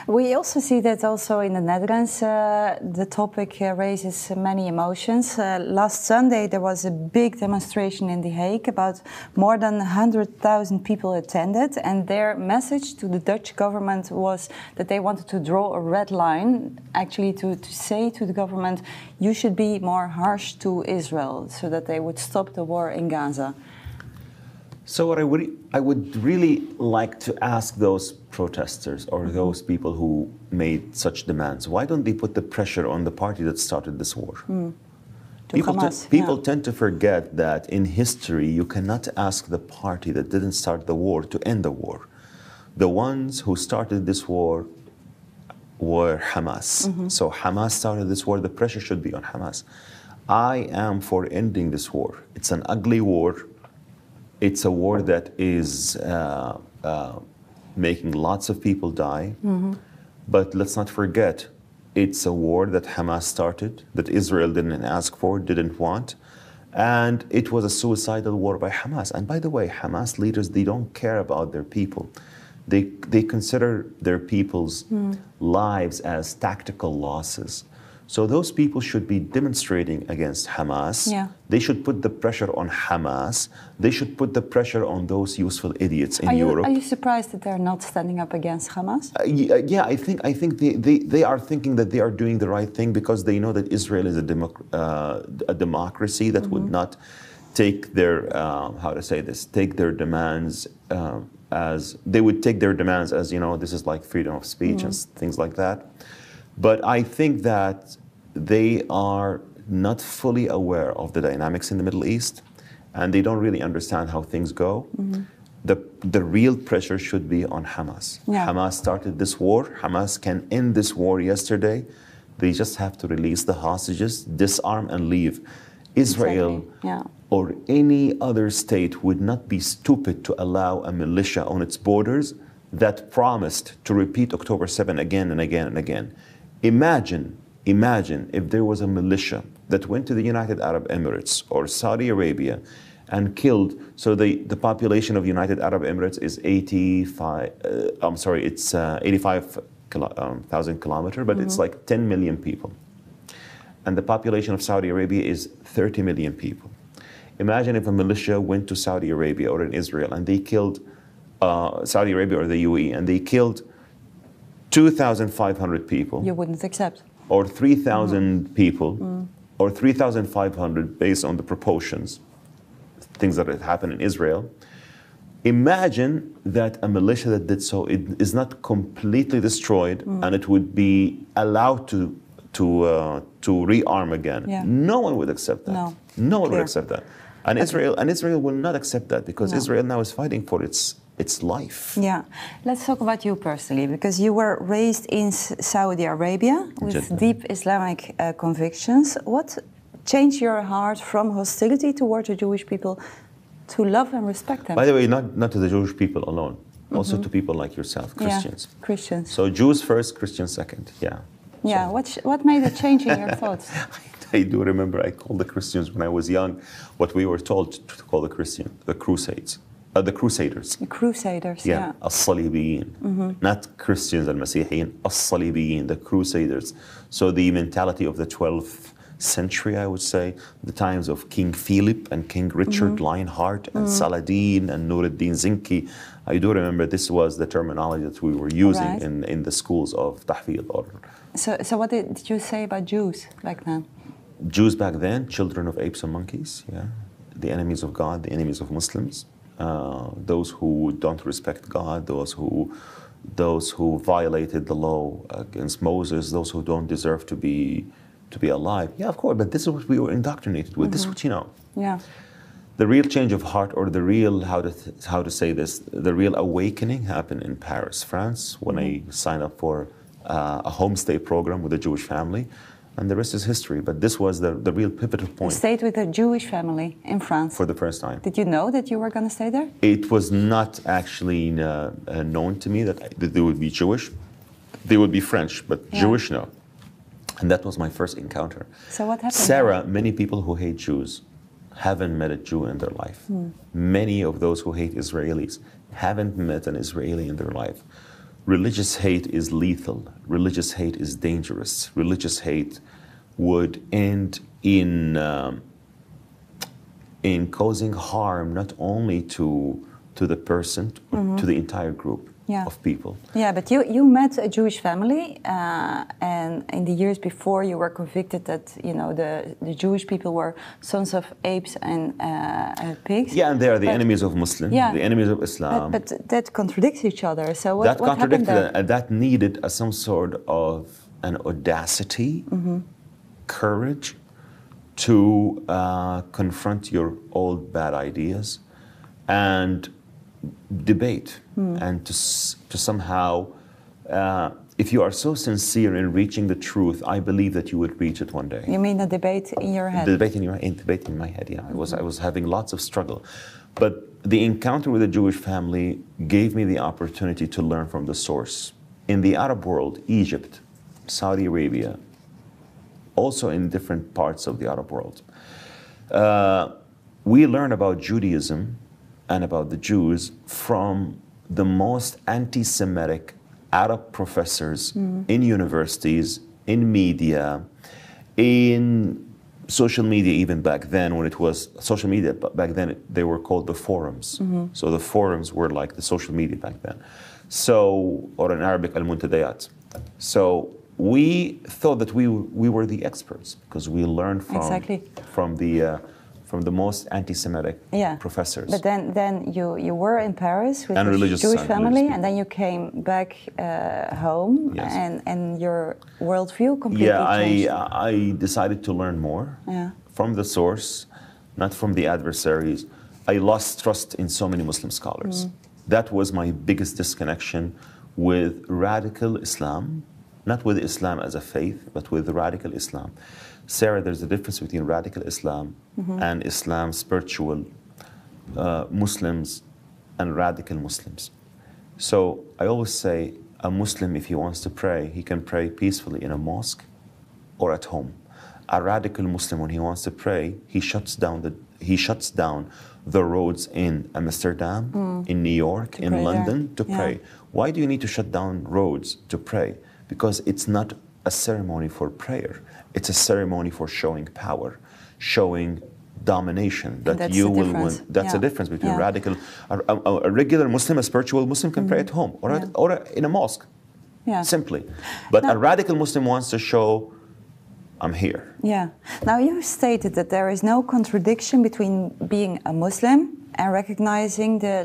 We also see that also in the Netherlands, the topic raises many emotions. Last Sunday there was a big demonstration in The Hague. About more than 100,000 people attended, and their message to the Dutch government was that they wanted to draw a red line, actually to say to the government, you should be more harsh to Israel so that they would stop the war in Gaza. So what I would really like to ask those protesters or those people who made such demands, why don't they put the pressure on the party that started this war? People tend to forget that in history you cannot ask the party that didn't start the war to end the war. The ones who started this war were Hamas. So Hamas started this war, the pressure should be on Hamas. I am for ending this war. It's an ugly war. It's a war that is making lots of people die. But let's not forget, it's a war that Hamas started, that Israel didn't ask for, didn't want. And it was a suicidal war by Hamas. And by the way, Hamas leaders, they don't care about their people. They consider their people's lives as tactical losses. So those people should be demonstrating against Hamas. They should put the pressure on Hamas. They should put the pressure on those useful idiots in Europe. Are you surprised that they're not standing up against Hamas? Yeah, I think they are thinking that they are doing the right thing because they know that Israel is a democracy that would not take their take their demands as they would take their demands as, you know, this is like freedom of speech and things like that. But I think that they are not fully aware of the dynamics in the Middle East, and they don't really understand how things go. The real pressure should be on Hamas. Hamas started this war. Hamas can end this war yesterday. They just have to release the hostages, disarm, and leave. Israel or any other state would not be stupid to allow a militia on its borders that promised to repeat October 7 again and again and again. Imagine if there was a militia that went to the United Arab Emirates or Saudi Arabia and killed, so the population of United Arab Emirates is 85,000 kilometers, but it's like 10 million people. And the population of Saudi Arabia is 30 million people. Imagine if a militia went to Saudi Arabia or in Israel and they killed Saudi Arabia or the UAE, and they killed 2,500 people. You wouldn't accept. Or 3,000 people, or 3,500 based on the proportions, things that had happened in Israel. Imagine that a militia that did so, it is not completely destroyed and it would be allowed to rearm again. No one would accept that. No one would accept that. And Israel will not accept that because Israel now is fighting for its life. Let's talk about you personally, because you were raised in Saudi Arabia with deep Islamic convictions. What changed your heart from hostility toward the Jewish people to love and respect them? By the way, not to the Jewish people alone, also to people like yourself, Christians. Christians. So Jews first, Christians second. What made a change in your thoughts? I do remember I called the Christians when I was young what we were told to call the Crusades. The Crusaders. The Crusaders, Al-Salibiyin. Not Christians, Al-Masihiyin, Al-Salibiyin, the Crusaders. So the mentality of the 12th century, I would say, the times of King Philip and King Richard Lionheart and Saladin and Nuruddin Zinki. I do remember this was the terminology that we were using in the schools of Tahfidh. So what did you say about Jews back then? Jews back then, children of apes and monkeys, the enemies of God, the enemies of Muslims. Those who don't respect God, those who violated the law against Moses, those who don't deserve to be alive. Yeah, of course, but this is what we were indoctrinated with. This is what you know. The real change of heart, or the real, how to say this, the real awakening happened in Paris, France, when I signed up for a homestay program with a Jewish family. And the rest is history. But this was the real pivotal point. You stayed with a Jewish family in France? For the first time. Did you know that you were going to stay there? It was not actually known to me that they would be Jewish. They would be French, but Jewish, no. And that was my first encounter. So what happened? Sarah, many people who hate Jews haven't met a Jew in their life. Many of those who hate Israelis haven't met an Israeli in their life. religious hate is lethal. Religious hate is dangerous. Religious hate would end in causing harm not only to the person, to the entire group of people. Yeah, but you met a Jewish family, and in the years before you were convicted that the Jewish people were sons of apes and pigs. Yeah, and they are the enemies of Muslims, the enemies of Islam. But that contradicts each other. So what happened there? That needed some sort of an audacity, courage to confront your old bad ideas and debate and to somehow, if you are so sincere in reaching the truth, I believe that you would reach it one day. You mean a debate in your head? The debate in my head, yeah. I was having lots of struggle. But the encounter with the Jewish family gave me the opportunity to learn from the source. In the Arab world, Egypt, Saudi Arabia, also in different parts of the Arab world, we learn about Judaism and about the Jews from the most anti-Semitic Arab professors in universities, in media, in social media even back then, when it was social media, back then they were called the forums. So the forums were like the social media back then. So, or in Arabic, al-muntadayat. So we thought that we were the experts because we learned from the most anti-Semitic professors. But then you were in Paris with a Jewish family, and then you came back home, and your worldview completely changed. I decided to learn more from the source, not from the adversaries. I lost trust in so many Muslim scholars. That was my biggest disconnection with radical Islam, not with Islam as a faith, but with radical Islam. Sarah, there's a difference between radical Islam and Islam spiritual Muslims and radical Muslims. So I always say a Muslim, if he wants to pray, he can pray peacefully in a mosque or at home. A radical Muslim, when he wants to pray, he shuts down the roads in Amsterdam, in New York, in London to pray. Why do you need to shut down roads to pray? Because it's not a ceremony for prayer. It's a ceremony for showing power, showing domination, that you will win. That's the difference between radical, a regular Muslim, a spiritual Muslim can pray at home or in a mosque, simply. But a radical Muslim wants to show, I'm here. Yeah. Now you stated that there is no contradiction between being a Muslim and recognizing the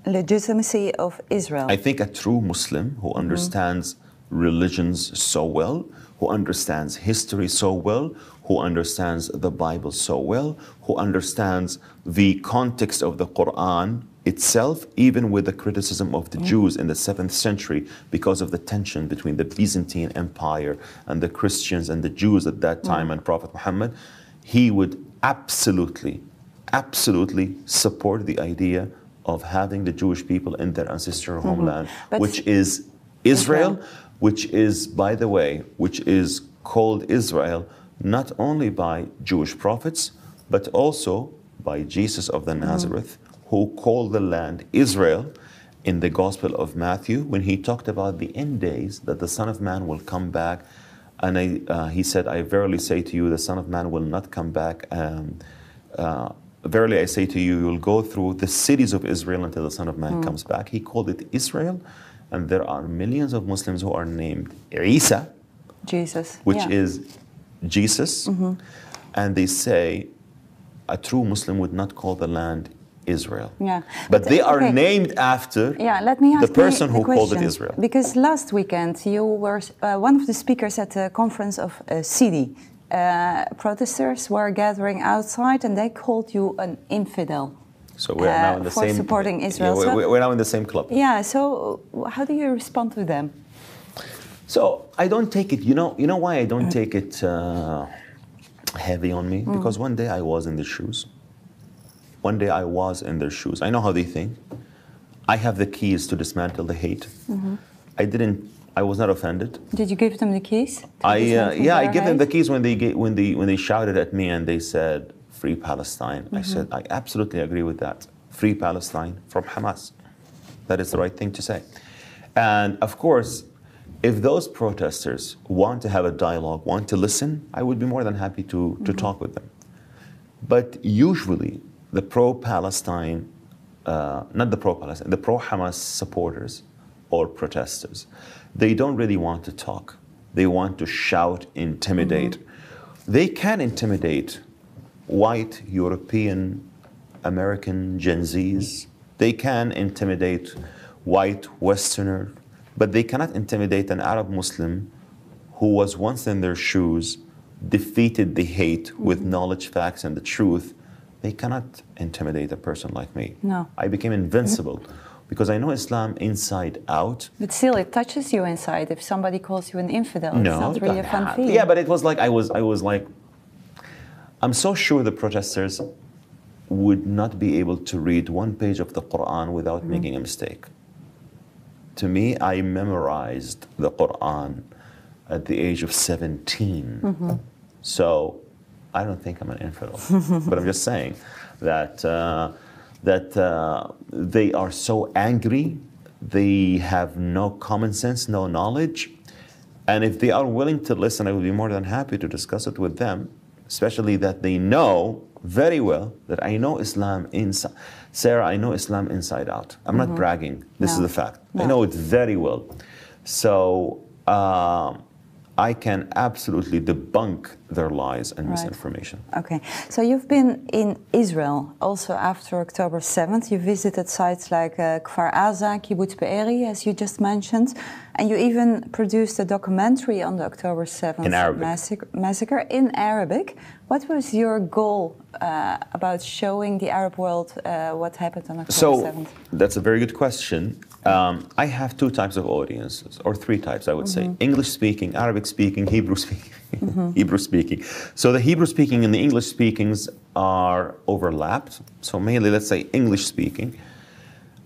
legitimacy of Israel. I think a true Muslim who understands religions so well, who understands history so well, who understands the Bible so well, who understands the context of the Quran itself, even with the criticism of the Jews in the 7th century because of the tension between the Byzantine Empire and the Christians and the Jews at that time and Prophet Muhammad, he would absolutely support the idea of having the Jewish people in their ancestral homeland, which is Israel, which is, by the way, which is called Israel not only by Jewish prophets, but also by Jesus of the Nazareth, who called the land Israel in the Gospel of Matthew when he talked about the end days, that the Son of Man will come back. And he said, I verily say to you, the Son of Man will not come back. Verily I say to you, you will go through the cities of Israel until the Son of Man comes back. He called it Israel. And there are millions of Muslims who are named Isa, Jesus, which is Jesus. And they say a true Muslim would not call the land Israel. But they are named after the person who called it Israel. Because last weekend you were one of the speakers at the conference of Sidi. Protesters were gathering outside and they called you an infidel. So we're now in the same. Supporting Israel. We're now in the same club. Yeah. So how do you respond to them? So I don't take it. You know why I don't take it heavy on me? Because one day I was in their shoes. One day I was in their shoes. I know how they think. I have the keys to dismantle the hate. I was not offended. Did you give them the keys? I gave them the keys when they shouted at me and they said, "Free Palestine." I said, I absolutely agree with that. Free Palestine from Hamas. That is the right thing to say. And of course, if those protesters want to have a dialogue, want to listen, I would be more than happy to talk with them. But usually, the pro-Palestine, not the pro-Palestine, the pro-Hamas supporters or protesters, they don't really want to talk. They want to shout, intimidate. They can intimidate white, European, American Gen Zs. They can intimidate white Westerner, but they cannot intimidate an Arab Muslim who was once in their shoes, defeated the hate with knowledge, facts, and the truth. They cannot intimidate a person like me. No. I became invincible because I know Islam inside out. But still, it touches you inside. If somebody calls you an infidel, it's not really a fun feeling. Yeah, but it was like, I was like, I'm so sure the protesters would not be able to read one page of the Quran without making a mistake. To me, I memorized the Quran at the age of 17. So I don't think I'm an infidel. But I'm just saying that, they are so angry, they have no common sense, no knowledge. And if they are willing to listen, I would be more than happy to discuss it with them, especially that they know very well that I know Islam inside. Sarah, I know Islam inside out. I'm not bragging. This is the fact. I know it very well. So I can absolutely debunk their lies and misinformation. Okay. So you've been in Israel also after October 7th. You visited sites like Kfar Aza, Kibbutz Be'eri, as you just mentioned. And you even produced a documentary on the October 7th massacre in Arabic. What was your goal about showing the Arab world what happened on October 7th? That's a very good question. I have two types of audiences, or three types, I would say. English-speaking, Arabic-speaking, Hebrew-speaking. Hebrew-speaking. So the Hebrew-speaking and the English-speakings are overlapped. So mainly, let's say, English-speaking.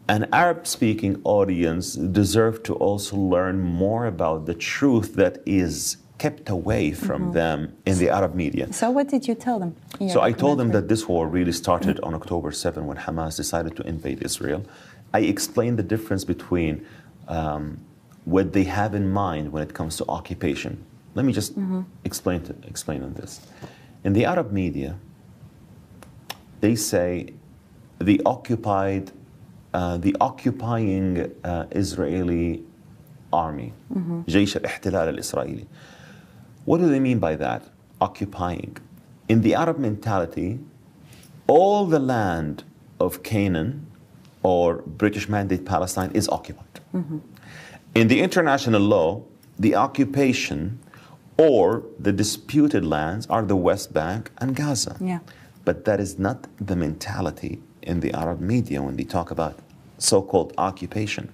An Arab-speaking audience deserve to also learn more about the truth that is kept away from them in the Arab media. So what did you tell them? So I told them that this war really started on October 7 when Hamas decided to invade Israel. I explained the difference between what they have in mind when it comes to occupation. Let me just explain on this. In the Arab media, they say the occupying Israeli army, جيش الاحتلال الإسرائيلي. What do they mean by that? Occupying. In the Arab mentality, all the land of Canaan or British Mandate Palestine is occupied. In the international law, the occupation or the disputed lands are the West Bank and Gaza. Yeah. But that is not the mentality in the Arab media when they talk about so-called occupation.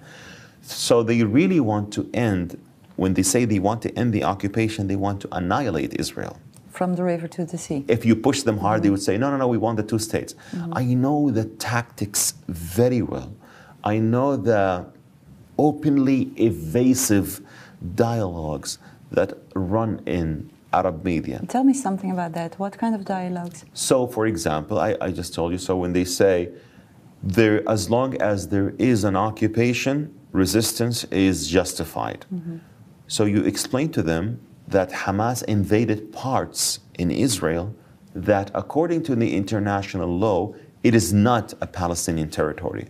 So they really want to end, when they say they want to end the occupation, they want to annihilate Israel. From the river to the sea. If you push them hard, they would say, no, we want the two states. I know the tactics very well. I know the openly evasive dialogues that run in Arab media. Tell me something about that. What kind of dialogues? So, for example, I just told you, so when they say, as long as there is an occupation, resistance is justified. So you explain to them that Hamas invaded parts in Israel that, according to the international law, it is not a Palestinian territory.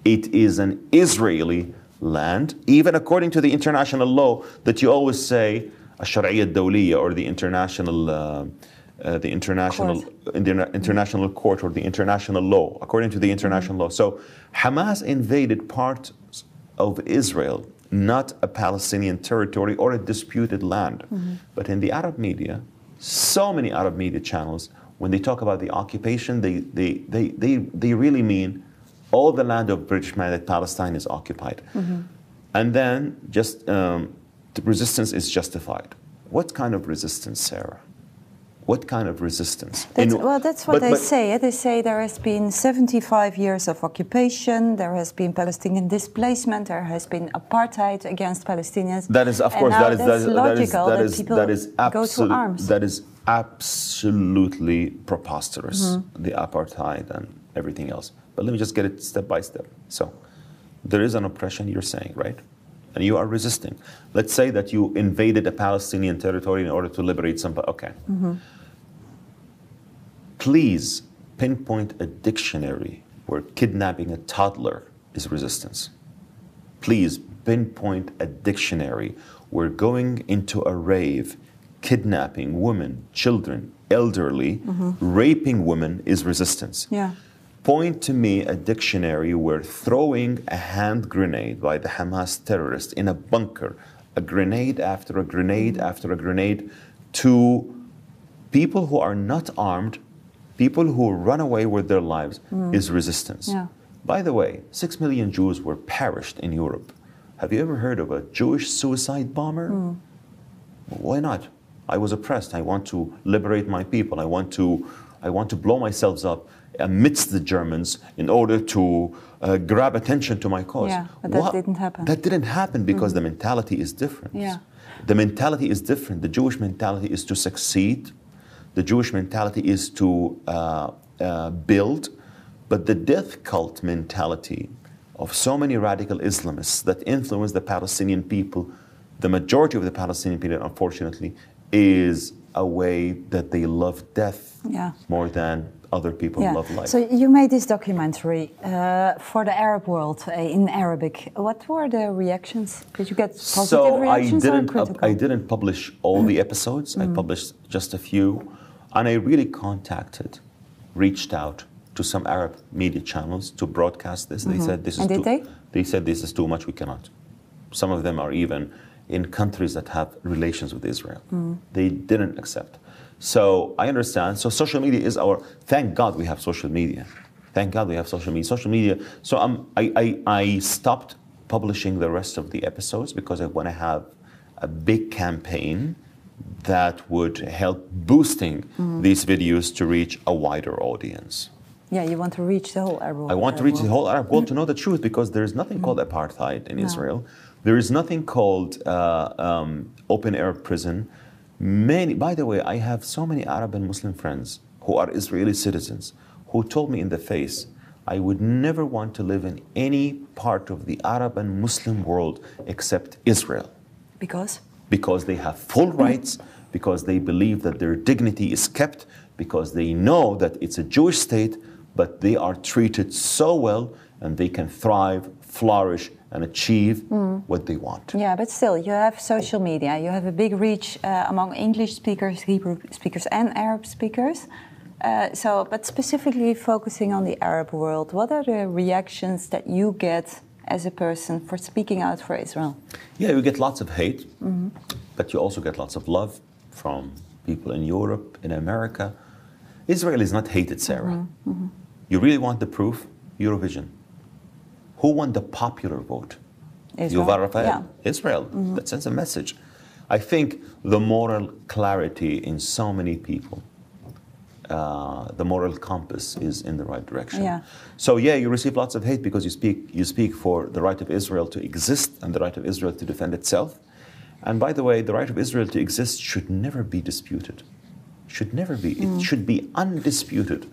It is an Israeli land, even according to the international law that you always say, الشرعية الدولية, or the international court or the international law, according to the international law. So Hamas invaded parts of Israel, not a Palestinian territory or a disputed land. But in the Arab media, so many Arab media channels, when they talk about the occupation, they really mean all the land of British Mandate Palestine is occupied. And then just the resistance is justified. What kind of resistance, Sarah? What kind of resistance? That's what they say. They say there has been 75 years of occupation, there has been Palestinian displacement, there has been apartheid against Palestinians. That is, of course, that is logical that people go to arms. That is absolutely preposterous, the apartheid and everything else. But let me just get it step by step. So, there is an oppression, you're saying, right? and you are resisting. Let's say that you invaded a Palestinian territory in order to liberate somebody. Okay. Please pinpoint a dictionary where kidnapping a toddler is resistance. Please pinpoint a dictionary where going into a rave, kidnapping women, children, elderly, raping women is resistance. Yeah. Point to me a dictionary where throwing a hand grenade by the Hamas terrorists in a bunker, a grenade after a grenade after a grenade, to people who are not armed, people who run away with their lives, is resistance. Yeah. By the way, 6 million Jews were perished in Europe. Have you ever heard of a Jewish suicide bomber? Why not? I was oppressed. I want to liberate my people. I want to blow myself up amidst the Germans in order to grab attention to my cause. Yeah, but that didn't happen. That didn't happen because the mentality is different. Yeah. The mentality is different. The Jewish mentality is to succeed. The Jewish mentality is to build. But the death cult mentality of so many radical Islamists that influence the Palestinian people, the majority of the Palestinian people, unfortunately, is a way that they love death more than other people love life. So you made this documentary for the Arab world in Arabic. What were the reactions? Did you get positive reactions or critical? I didn't publish all the episodes. I published just a few. And I really reached out to some Arab media channels to broadcast this. They said this is They said this is too much, we cannot. Some of them are even in countries that have relations with Israel. They didn't accept. So I understand. So social media is thank God we have social media. Thank God we have social media. Social media. So I stopped publishing the rest of the episodes because I want to have a big campaign that would help boosting these videos to reach a wider audience. Yeah, you want to reach the whole Arab world. I want to reach the whole Arab world to know the truth, because there is nothing called apartheid in Israel. There is nothing called open air prison. By the way, I have so many Arab and Muslim friends who are Israeli citizens who told me in the face, I would never want to live in any part of the Arab and Muslim world except Israel. Because? Because they have full rights, because they believe that their dignity is kept, because they know that it's a Jewish state, but they are treated so well and they can thrive, flourish, and achieve what they want. Yeah, but still, you have social media. You have a big reach among English speakers, Hebrew speakers, and Arab speakers. But specifically focusing on the Arab world, what are the reactions that you get as a person for speaking out for Israel? Yeah, you get lots of hate, but you also get lots of love from people in Europe, in America. Israel is not hated, Sarah. You really want the proof? Eurovision. Who won the popular vote? Israel. Yuval Rafael. Yeah. Israel. That sends a message. I think the moral clarity in so many people, the moral compass is in the right direction. Yeah. So yeah, you receive lots of hate because you speak for the right of Israel to exist and the right of Israel to defend itself. And by the way, the right of Israel to exist should never be disputed. Should never be. It should be undisputed.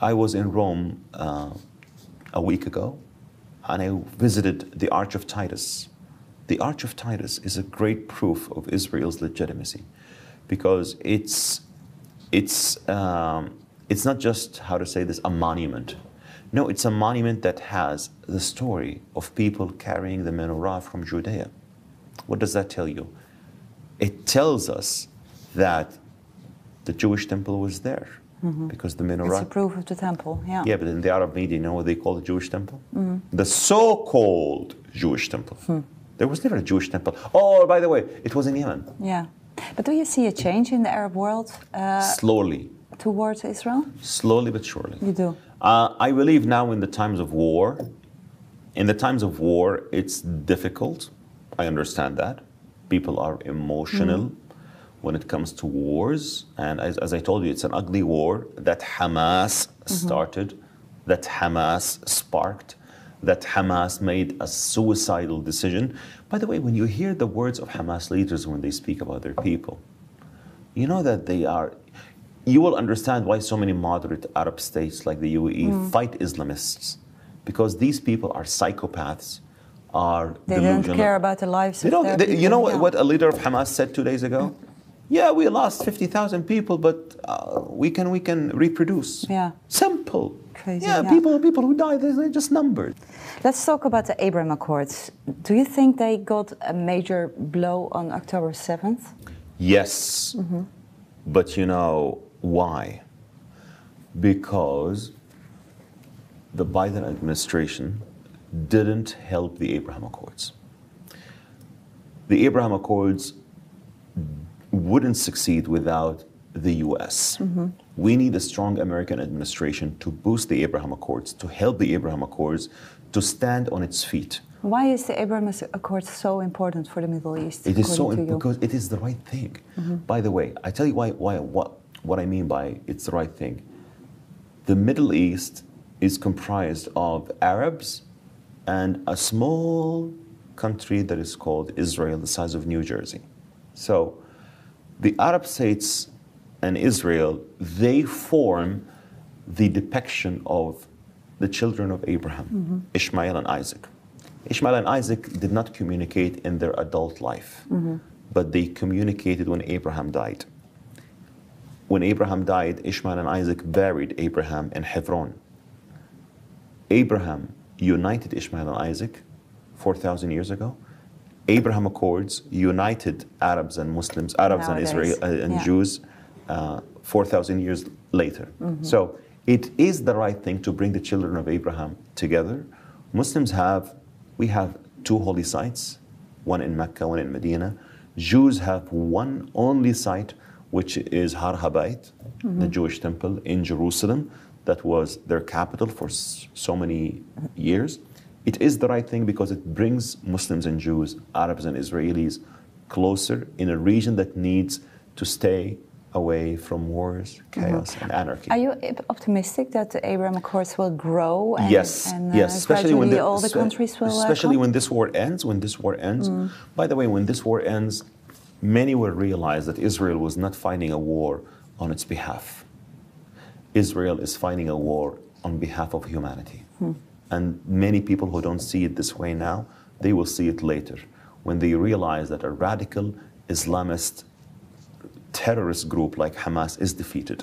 I was in Rome a week ago, and I visited the Arch of Titus. The Arch of Titus is a great proof of Israel's legitimacy, because it's not just, how to say this, a monument. No, it's a monument that has the story of people carrying the menorah from Judea. What does that tell you? It tells us that the Jewish temple was there, because the menorah... It's a proof of the temple, yeah. Yeah, but in the Arab media, you know what they call the Jewish temple? The so-called Jewish temple. There was never a Jewish temple. Oh, by the way, it was in Yemen. Yeah. But do you see a change in the Arab world? Slowly. Towards Israel? Slowly but surely. You do? I believe now in the times of war, it's difficult. I understand that. People are emotional when it comes to wars. And as I told you, it's an ugly war that Hamas started, that Hamas sparked, that Hamas made a suicidal decision. By the way, when you hear the words of Hamas leaders when they speak about their people, you know that you will understand why so many moderate Arab states like the UAE fight Islamists. Because these people are psychopaths, are They delusional. don't care about the lives of their people. You know what a leader of Hamas said 2 days ago? Yeah, we lost 50,000 people, but we can reproduce. Yeah. Simple. Crazy, yeah, people who died, they're just numbers. Let's talk about the Abraham Accords. Do you think they got a major blow on October 7th? Yes. But you know why? Because the Biden administration didn't help the Abraham Accords. The Abraham Accords wouldn't succeed without the U.S. We need a strong American administration to boost the Abraham Accords, to help the Abraham Accords to stand on its feet. Why is the Abraham Accords so important for the Middle East? It is so important because it is the right thing. By the way, I tell you what I mean by it's the right thing. The Middle East is comprised of Arabs and a small country that is called Israel, the size of New Jersey. So the Arab states and Israel, they form the depiction of the children of Abraham, Ishmael and Isaac. Ishmael and Isaac did not communicate in their adult life, but they communicated when Abraham died. When Abraham died, Ishmael and Isaac buried Abraham in Hebron. Abraham united Ishmael and Isaac 4,000 years ago. Abraham Accords united Arabs and Muslims, Arabs and Israel and Jews 4,000 years later. So it is the right thing to bring the children of Abraham together. Muslims we have two holy sites, one in Mecca, one in Medina. Jews have one only site, which is Har HaBayt, the Jewish temple in Jerusalem. That was their capital for so many years. It is the right thing because it brings Muslims and Jews, Arabs and Israelis closer in a region that needs to stay away from wars, chaos, and anarchy. Are you optimistic that the Abraham Accords will grow? And, yes, especially when all the countries will especially when this war ends. By the way, when this war ends, many will realize that Israel was not fighting a war on its behalf. Israel is fighting a war on behalf of humanity. And many people who don't see it this way now, they will see it later when they realize that a radical Islamist terrorist group like Hamas is defeated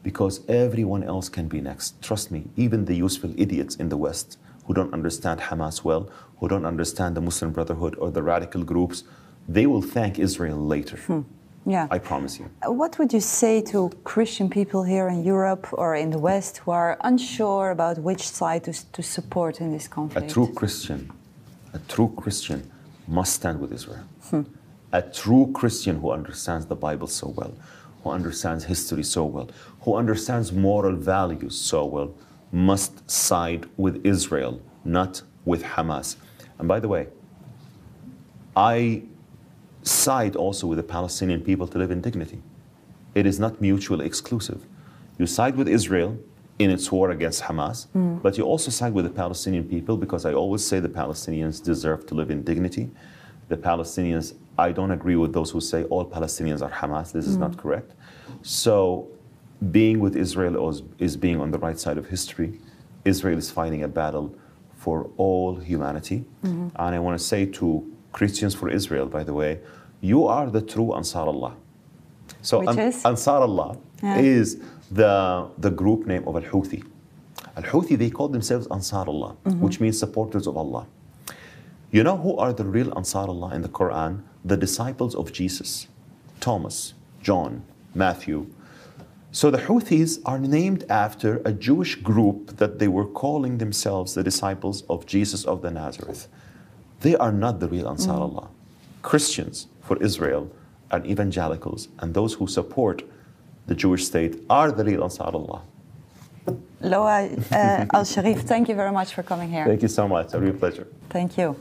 because everyone else can be next. Trust me, even the useful idiots in the West who don't understand Hamas well, who don't understand the Muslim Brotherhood or the radical groups, they will thank Israel later. Yeah. I promise you. What would you say to Christian people here in Europe or in the West who are unsure about which side to support in this conflict? A true Christian must stand with Israel. A true Christian who understands the Bible so well, who understands history so well, who understands moral values so well, must side with Israel, not with Hamas. And by the way, I side also with the Palestinian people to live in dignity. It is not mutually exclusive. You side with Israel in its war against Hamas, but you also side with the Palestinian people because I always say the Palestinians deserve to live in dignity. The Palestinians, I don't agree with those who say all Palestinians are Hamas. This is not correct. So being with Israel is being on the right side of history. Israel is fighting a battle for all humanity. And I want to say to Christians for Israel, by the way, you are the true Ansar Allah. So Ansar Allah is the group name of Al-Houthi. Al-Houthi, they call themselves Ansar Allah, which means supporters of Allah. You know who are the real Ansar Allah in the Quran? The disciples of Jesus. Thomas, John, Matthew. So the Houthis are named after a Jewish group that they were calling themselves the disciples of Jesus of the Nazareth. They are not the real Ansar Allah. Christians for Israel and evangelicals and those who support the Jewish state are the real Ansar Allah. Loay Al-Shareef, thank you very much for coming here. Thank you so much. A real pleasure. Thank you.